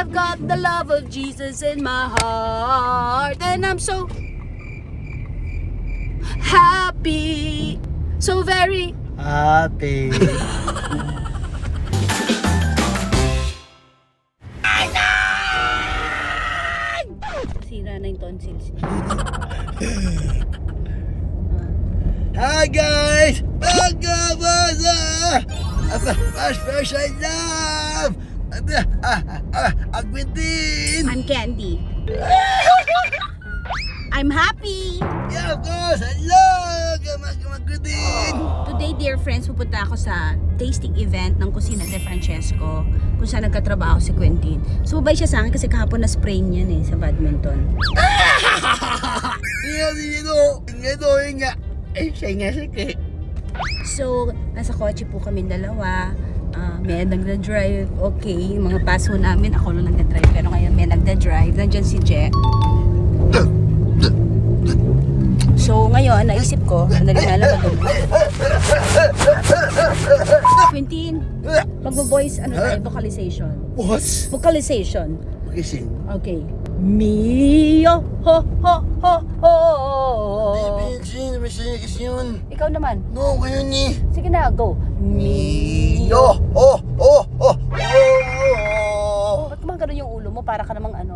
got the love of Jesus in my heart, and I'm so happy, so very happy. sira na yung tonsils. Hi guys! Pagkabasa! First I love! Agwitin! I'm Candy. I'm happy. Yeah, of course! Hello! Agwitin! Today, dear friends, pupunta ako sa tasting event ng Kusina de Francesco kung saan nagkatrabaho si Quentin. Sumabay siya sa akin kasi kahapon na-sprain niya sa badminton. So, nasa kotse po kami dalawa. May nagda-drive. Okay, yung mga paso namin, ako lang nagda-drive. Pero ngayon may nagda-drive. Nandyan si Je. So, ngayon, naisip ko, sandali nga lang doon. Quentin, magbo-voice, vocalization. Boss! Vocalization. Gising. Okay. Mio, ho, ho, ho, ho. Yun. Ikaw naman. No, kayo ni. Sige na, go. Mio. Oh. Ba't mga ganun yung ulo mo? Para ka namang ano?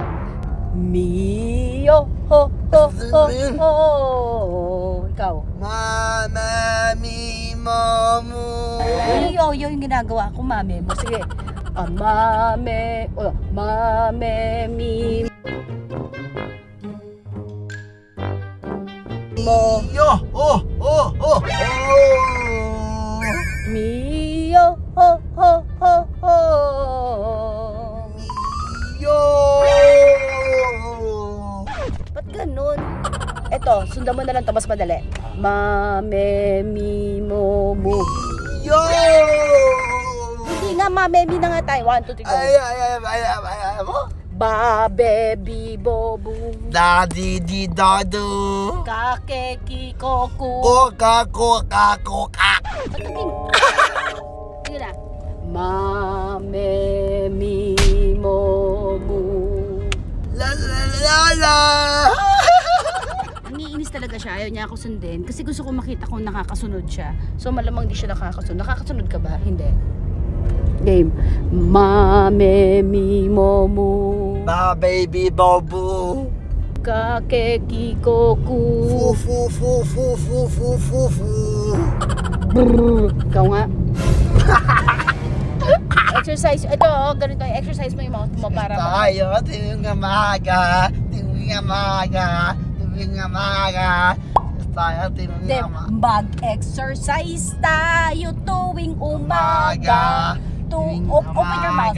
Mio, ho, ho, ho, ho. Ikaw. Mama, mi, mamu. Mio, yung ginagawa ko, mame mo. Sige. Mame, mi, mo. Yo, oh. Mio, ho, ho, ho, ho. Yo. Ba't ganun? Eto, sundan mo na lang ito, mas madali. Mame, mi, mo, mu. Yo. Hindi nga, mame, mi na nga tayo. 1, 2, 3, go. Ay, mo? Ba, baby, bobu. Daddy, di, dado. Kake, kikoku. Koka. Ba't naging... Sige na. Mame, mi, mo, mu. La. Nangiinis talaga siya. Ayaw niya ako sundin. Kasi gusto ko makita kung nakakasunod siya. So malamang di siya nakakasunod. Nakakasunod ka ba? Hindi. Game. Mame, mi, mo, mu. Ba, baby, bobu. Kake, kikoku. Fu. Brrr. Ikaw nga. Exercise. Ito, ganito. Exercise mo yung mouth mo para... Tayo, tuwing amaga. Tayo, tuwing Mag-exercise tayo tuwing umaga. Open your mouth.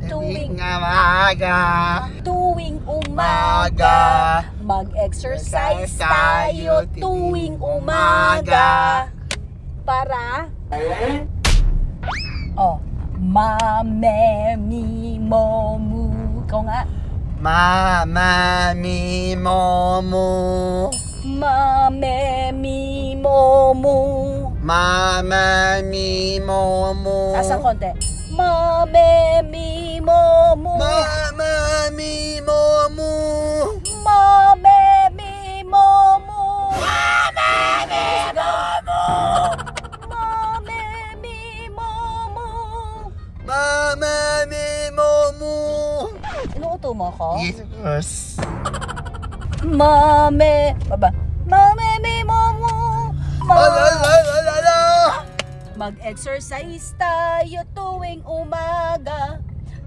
Tuwing amaga. Tuwing umaga. Mag-exercise tayo tuwing umaga. Para? Mame, mi, mo, mu. Ikaw nga. Mama, mi, momu. Mame, mi, mo, mu. Mama, mi, momu. Taas ang konti. Mame, mi, mo, mu. Mama, mi, momu. Mame, mi, mo, mu. Mama, mi, momu. Mame, mi, mo, mu. Mama, mi, momu. Inuuto mo ako? Yes. Mame, baba. Mame, mi, mo, mu. Mag-exercise tayo tuwing umaga.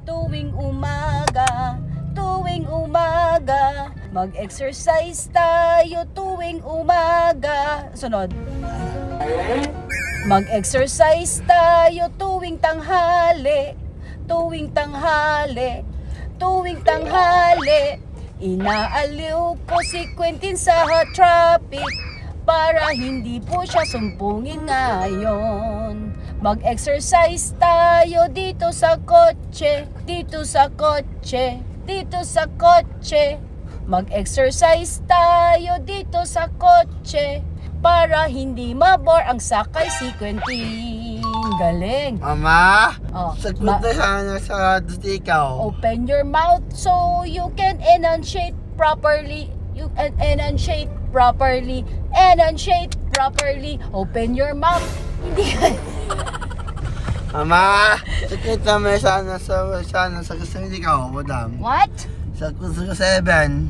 Tuwing umaga. Tuwing umaga. Mag-exercise tayo tuwing umaga. Sunod. Mag-exercise tayo tuwing tanghali. Tuwing tanghali. Tuwing tanghali. Inaaliw ko si Quentin sa hot traffic para hindi po siya sumpungin ngayon. Mag-exercise tayo dito sa kotse. Dito sa kotse. Dito sa kotse. Mag-exercise tayo dito sa kotse para hindi mabore ang sakay si Quentin. Galing. Mama, Oh, sagot na sana sa ikaw. open your mouth so you can enunciate properly. You can enunciate properly. Enunciate properly. Open your mouth. Hindi ka. Mama, sagot na sana sa gusto ikaw, madam. What? Sa gusto 7.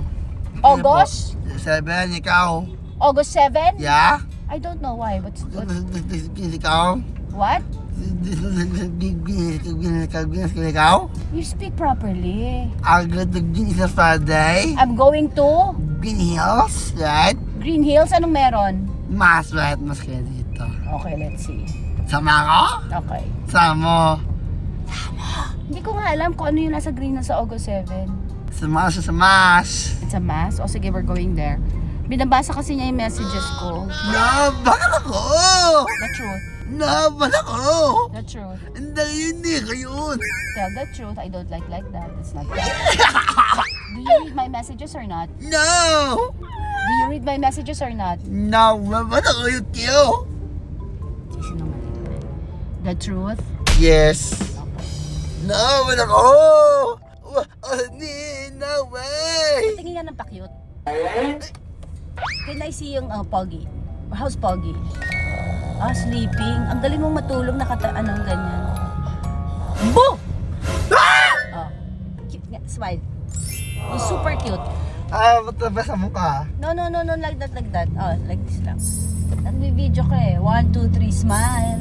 August? 7, ikaw. August 7? Yeah? I don't know why. What's Ikaw? what? Ikaw? You speak properly. Ang ganda sa Friday. I'm going to Green Hills, right? Green Hills. Anong meron? Mas kaya dito. Okay, let's see. Sama ko? Okay. Sama. Hindi ko nga alam kung ano yung nasa Green Hills sa August 7. Sama sa mas. It's a mass? O sige, we're going there. Binabasa kasi niya yung messages ko. Naban ako! The truth. Naban ako! The truth. Hindi yun. Tell the truth. I don't like that. It's not that. Do you read my messages or not? No! Do you read my messages or not? Naban ako yung tiyo. Sinungaling. The truth? Yes. Okay. Naban ako! No way! Tingin nga ng pa-cute. Can I see yung Poggy? How's Poggy? Sleeping. Ang galing mong matulog anong ganyan. Boo! Oh. Cute nga. Smile. You're super cute. Mataba sa mukha. No. Like that. Oh, like this lang. Nag-video ka eh. 1, 2, 3, smile.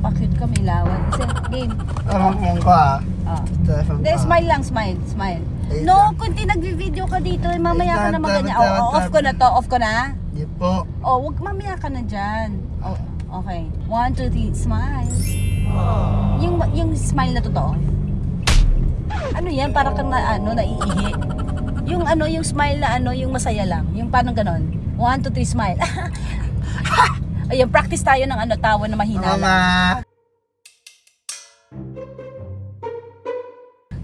Pa-cute ka, may lawan. Kasi, game. Mukha. Oh. Telephone Hindi, ka. smile lang, smile. Ayun No, lang. kundi nag-video ka dito, mamaya ka na Ayun, maganya. tama. Off ko na to, off ko na. Di po. Oh, wag mamaya ka na dyan. Oh, okay. 1, 2, 3, smile. Yung smile na totoo. Ano yan? Para kang naiihi. Yung smile na yung masaya lang. Yung parang ganon. 1, 2, 3, smile. Ayun, practice tayo ng tawa na mahina lang. Mama.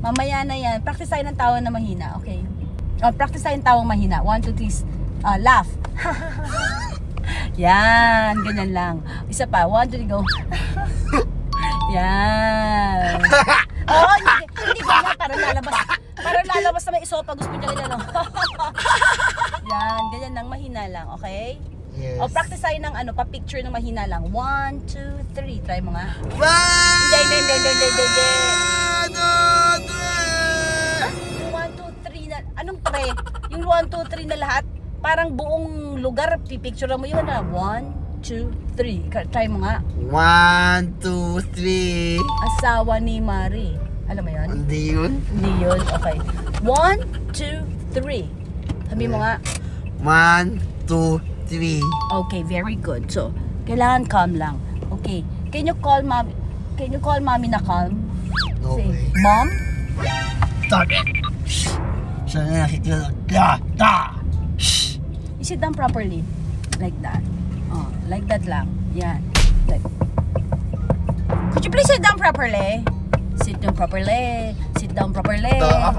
Mamaya na yan. Practice tayo ng tawa na mahina. Okay. Practice tayo ng tawang mahina. 1, 2, 3, laugh. Yan. Ganyan lang. Isa pa. 1, 2, 3, go. Yan. Oo, hindi ganyan. Parang lalabas na may isopa. Gusto niya ganyan. Yan. Ganyan lang. Mahina lang. Okay? Yes. Practice tayo ng pa-picture ng mahina lang. 1, 2, 3. Try mo nga. One, Hindi. two, three. Yung 1, 2, 3 na, anong 3? Yung 1, 2, 3 na lahat, parang buong lugar, pipicture mo yun na. 1, 2, 3. Try mo nga. 1, 2, 3. Asawa ni Marie. Alam mo yun? Hindi yun. Hindi yun. Okay. 1, 2, 3. Sabi mo nga. 1, 2, 3. Okay, very good. So, kailangan calm lang. Okay. Can you call mommy? Can you call mommy na calm? No Say, way. Mom? Stop it. Sana nakikita. Shh. You sit down properly. Like that. Oh, like that lang. Yan. Like. Could you please sit down properly? Sit down properly. Sit down properly. Knock.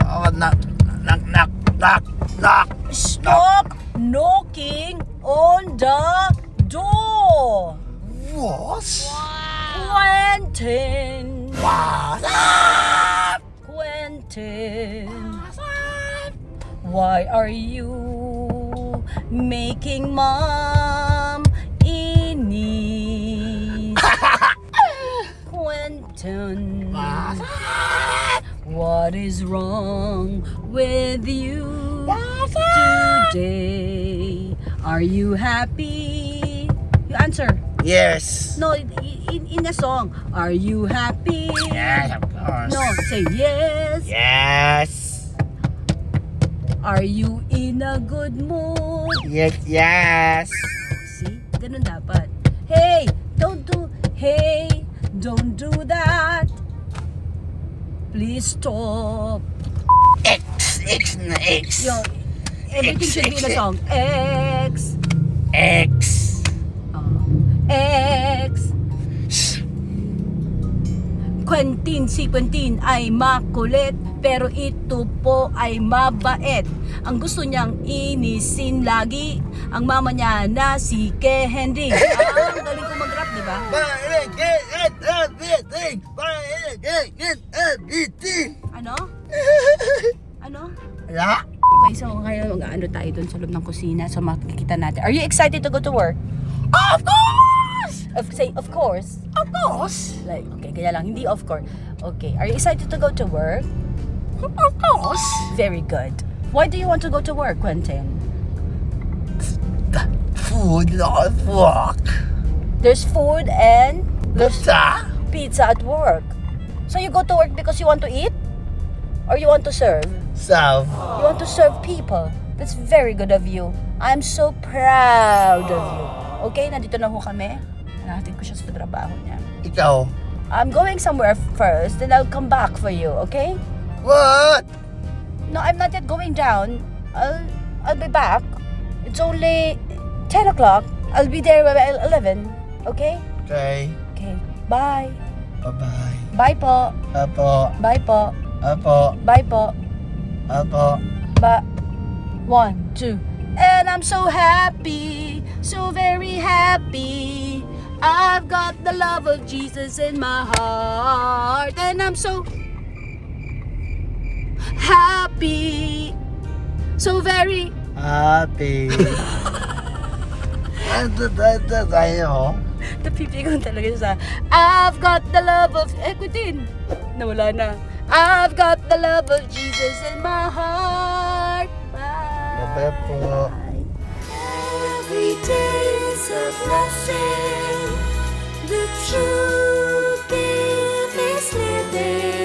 Stop knocking on the door. What? Quentin. What? Quentin. Why are you making mom inis? Quentin. What is wrong with you today? Are you happy? You answer. Yes. No, in a song. Are you happy? Yes, of course. No, say yes. Yes. Are you in a good mood? Yes. See? Ganun dapat. Hey, don't do that. Please stop. X na X. Yo, everything should be in a song. X. X. Si Quentin ay makulit, pero ito po ay mabait. Ang gusto niyang inisin lagi Ang mama niya na si Ke Henry. Ang galing ko mag-rap, di ba? Ano? Ano? Wala. Okay, so ngayon mag-ano tayo dun sa loob ng kusina. So makikita natin. Are you excited to go to work? Of course! Say, of course. Of course! Like, okay, kaya lang. Hindi of course. Okay, are you excited to go to work? Of course! Very good. Why do you want to go to work, Quentin? The food, not work. There's food and there's Pizza? pizza at work. So you go to work because you want to eat? Or you want to serve? So, You want to serve people. That's very good of you. I'm so proud of you. Okay, nandito na ho kami. Natin ko siya sa trabaho niya. ikaw. I'm going somewhere first, then I'll come back for you, okay? What? No, I'm not yet going down. I'll be back. It's only 10 o'clock. I'll be there by 11. Okay? Okay. Okay. Bye. Bye-bye. Bye po. Apo. Bye po. Apo. Bye po. Apo. Ba 1, 2. And I'm so happy, so very happy. I've got the love of Jesus in my heart. And I'm so happy, so very Happy. Ano tayo? napipikon talaga siya sa I've got the love of Quentin. Nawala na. I've got the love of Jesus in my heart. Bye po. Every day is a blessing. The truth is living.